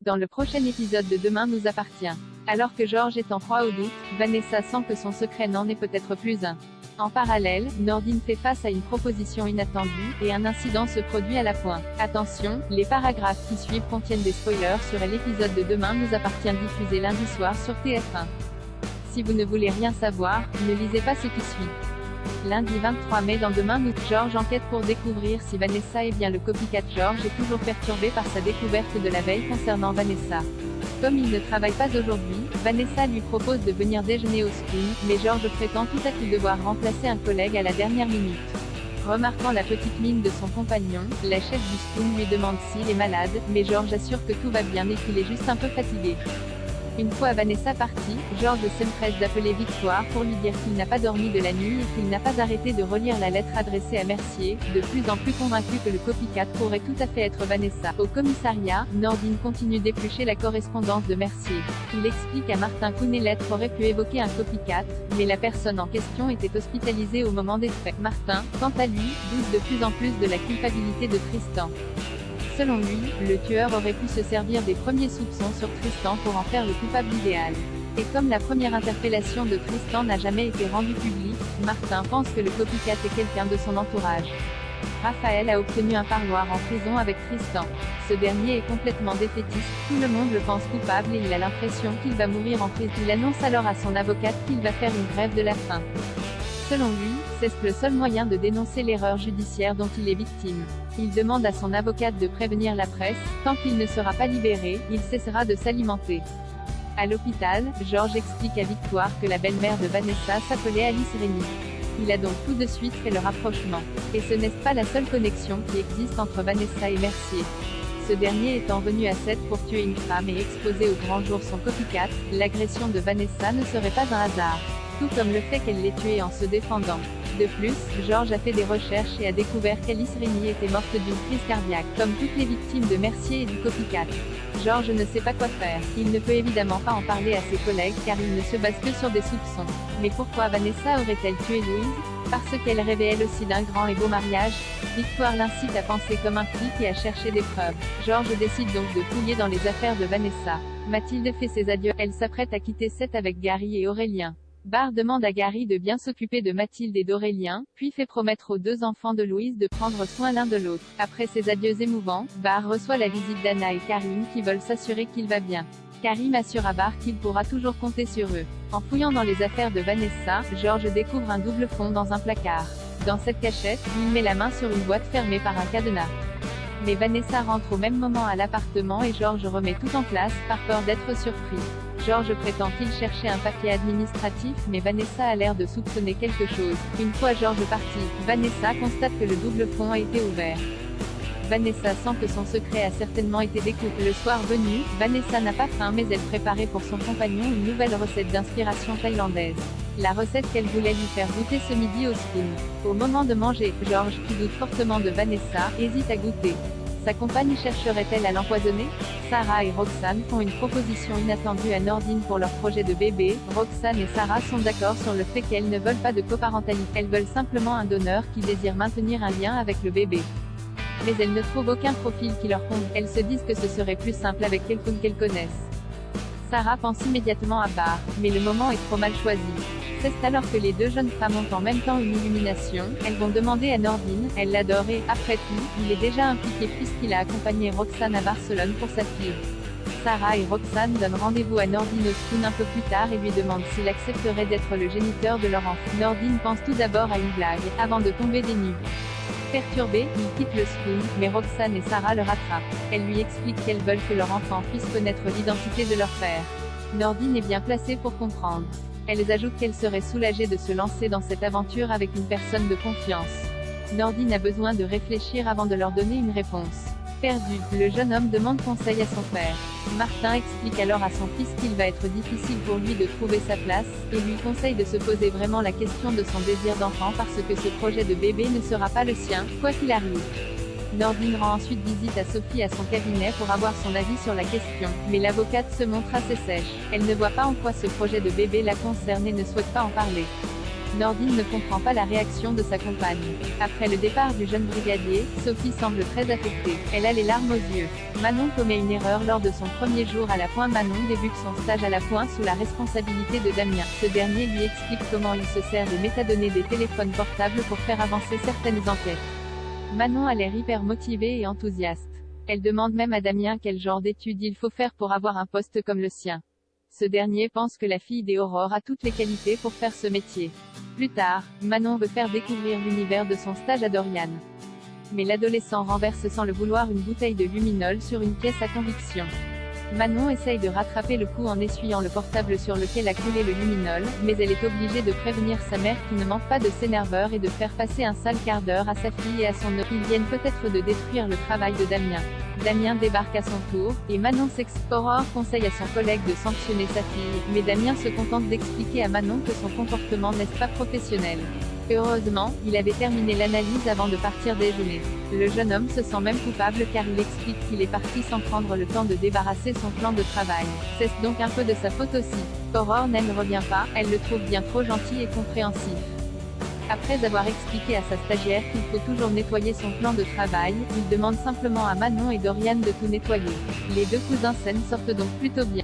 Dans le prochain épisode de Demain nous appartient. Alors que George est en proie au doute, Vanessa sent que son secret n'en est peut-être plus un. En parallèle, Nordine fait face à une proposition inattendue, et un incident se produit à la pointe. Attention, les paragraphes qui suivent contiennent des spoilers sur l'épisode de Demain nous appartient diffusé lundi soir sur TF1. Si vous ne voulez rien savoir, ne lisez pas ce qui suit. Lundi 23 mai dans Demain nous, George enquête pour découvrir si Vanessa est bien le copycat. George est toujours perturbé par sa découverte de la veille concernant Vanessa. Comme il ne travaille pas aujourd'hui, Vanessa lui propose de venir déjeuner au Spoon, mais George prétend tout à coup devoir remplacer un collègue à la dernière minute. Remarquant la petite mine de son compagnon, la chef du Spoon lui demande s'il est malade, mais George assure que tout va bien et qu'il est juste un peu fatigué. Une fois Vanessa partie, George s'empresse d'appeler Victoire pour lui dire qu'il n'a pas dormi de la nuit et qu'il n'a pas arrêté de relire la lettre adressée à Mercier, de plus en plus convaincu que le copycat pourrait tout à fait être Vanessa. Au commissariat, Nordine continue d'éplucher la correspondance de Mercier. Il explique à Martin qu'une lettre aurait pu évoquer un copycat, mais la personne en question était hospitalisée au moment des faits. Martin, quant à lui, doute de plus en plus de la culpabilité de Tristan. Selon lui, le tueur aurait pu se servir des premiers soupçons sur Tristan pour en faire le coupable idéal. Et comme la première interpellation de Tristan n'a jamais été rendue publique, Martin pense que le copycat est quelqu'un de son entourage. Raphaël a obtenu un parloir en prison avec Tristan. Ce dernier est complètement défaitiste, tout le monde le pense coupable et il a l'impression qu'il va mourir en prison. Il annonce alors à son avocate qu'il va faire une grève de la faim. Selon lui, c'est le seul moyen de dénoncer l'erreur judiciaire dont il est victime. Il demande à son avocate de prévenir la presse, tant qu'il ne sera pas libéré, il cessera de s'alimenter. À l'hôpital, George explique à Victoire que la belle-mère de Vanessa s'appelait Alice Rémy. Il a donc tout de suite fait le rapprochement. Et ce n'est pas la seule connexion qui existe entre Vanessa et Mercier. Ce dernier étant venu à 7 pour tuer une femme et exposer au grand jour son copycat, l'agression de Vanessa ne serait pas un hasard. Tout comme le fait qu'elle l'ait tué en se défendant. De plus, George a fait des recherches et a découvert qu'Alice Rémy était morte d'une crise cardiaque, comme toutes les victimes de Mercier et du copycat. George ne sait pas quoi faire. Il ne peut évidemment pas en parler à ses collègues car il ne se base que sur des soupçons. Mais pourquoi Vanessa aurait-elle tué Louise? Parce qu'elle rêvait elle aussi d'un grand et beau mariage. Victoire l'incite à penser comme un flic et à chercher des preuves. George décide donc de fouiller dans les affaires de Vanessa. Mathilde fait ses adieux. Elle s'apprête à quitter Seth avec Gary et Aurélien. Barr demande à Gary de bien s'occuper de Mathilde et d'Aurélien, puis fait promettre aux deux enfants de Louise de prendre soin l'un de l'autre. Après ces adieux émouvants, Barr reçoit la visite d'Anna et Karim qui veulent s'assurer qu'il va bien. Karim assure à Barr qu'il pourra toujours compter sur eux. En fouillant dans les affaires de Vanessa, George découvre un double fond dans un placard. Dans cette cachette, il met la main sur une boîte fermée par un cadenas. Mais Vanessa rentre au même moment à l'appartement et George remet tout en place, par peur d'être surpris. George prétend qu'il cherchait un papier administratif mais Vanessa a l'air de soupçonner quelque chose. Une fois George parti, Vanessa constate que le double fond a été ouvert. Vanessa sent que son secret a certainement été découvert. Le soir venu, Vanessa n'a pas faim mais elle préparait pour son compagnon une nouvelle recette d'inspiration thaïlandaise. La recette qu'elle voulait lui faire goûter ce midi au Spoon. Au moment de manger, George, qui doute fortement de Vanessa, hésite à goûter. Sa compagne chercherait-elle à l'empoisonner? Sarah et Roxane font une proposition inattendue à Nordine pour leur projet de bébé. Roxane et Sarah sont d'accord sur le fait qu'elles ne veulent pas de coparentalité. Elles veulent simplement un donneur qui désire maintenir un lien avec le bébé. Mais elles ne trouvent aucun profil qui leur convient. Elles se disent que ce serait plus simple avec quelqu'un qu'elles connaissent. Sarah pense immédiatement à Barr, mais le moment est trop mal choisi. C'est alors que les deux jeunes femmes ont en même temps une illumination. Elles vont demander à Nordine, elle l'adore et, après tout, il est déjà impliqué puisqu'il a accompagné Roxane à Barcelone pour sa fille. Sarah et Roxane donnent rendez-vous à Nordine au Spoon un peu plus tard et lui demandent s'il accepterait d'être le géniteur de leur enfant. Nordine pense tout d'abord à une blague, avant de tomber des nues. Perturbée, il quitte le Spoon, mais Roxane et Sarah le rattrapent. Elles lui expliquent qu'elles veulent que leur enfant puisse connaître l'identité de leur père. Nordine est bien placée pour comprendre. Elles ajoutent qu'elle serait soulagée de se lancer dans cette aventure avec une personne de confiance. Nordine a besoin de réfléchir avant de leur donner une réponse. Perdu, le jeune homme demande conseil à son père. Martin explique alors à son fils qu'il va être difficile pour lui de trouver sa place, et lui conseille de se poser vraiment la question de son désir d'enfant parce que ce projet de bébé ne sera pas le sien, quoi qu'il arrive. Nordine rend ensuite visite à Sophie à son cabinet pour avoir son avis sur la question, mais l'avocate se montre assez sèche. Elle ne voit pas en quoi ce projet de bébé la concerne et ne souhaite pas en parler. Nordine ne comprend pas la réaction de sa compagne. Après le départ du jeune brigadier, Sophie semble très affectée. Elle a les larmes aux yeux. Manon commet une erreur lors de son premier jour à la Pointe. Manon débute son stage à la Pointe sous la responsabilité de Damien. Ce dernier lui explique comment il se sert des métadonnées des téléphones portables pour faire avancer certaines enquêtes. Manon a l'air hyper motivée et enthousiaste. Elle demande même à Damien quel genre d'études il faut faire pour avoir un poste comme le sien. Ce dernier pense que la fille d'Aurore a toutes les qualités pour faire ce métier. Plus tard, Manon veut faire découvrir l'univers de son stage à Dorian. Mais l'adolescent renverse sans le vouloir une bouteille de luminol sur une caisse à conviction. Manon essaye de rattraper le coup en essuyant le portable sur lequel a coulé le luminol, mais elle est obligée de prévenir sa mère qui ne manque pas de s'énerveur et de faire passer un sale quart d'heure à sa fille et à son neveu. Ils viennent peut-être de détruire le travail de Damien. Damien débarque à son tour, et Manon s'excuse. Aurore conseille à son collègue de sanctionner sa fille, mais Damien se contente d'expliquer à Manon que son comportement n'est pas professionnel. Heureusement, il avait terminé l'analyse avant de partir déjeuner. Le jeune homme se sent même coupable car il explique qu'il est parti sans prendre le temps de débarrasser son plan de travail. C'est donc un peu de sa faute aussi. Aurore ne revient pas, elle le trouve bien trop gentil et compréhensif. Après avoir expliqué à sa stagiaire qu'il faut toujours nettoyer son plan de travail, il demande simplement à Manon et Dorian de tout nettoyer. Les deux cousins s'en sortent donc plutôt bien.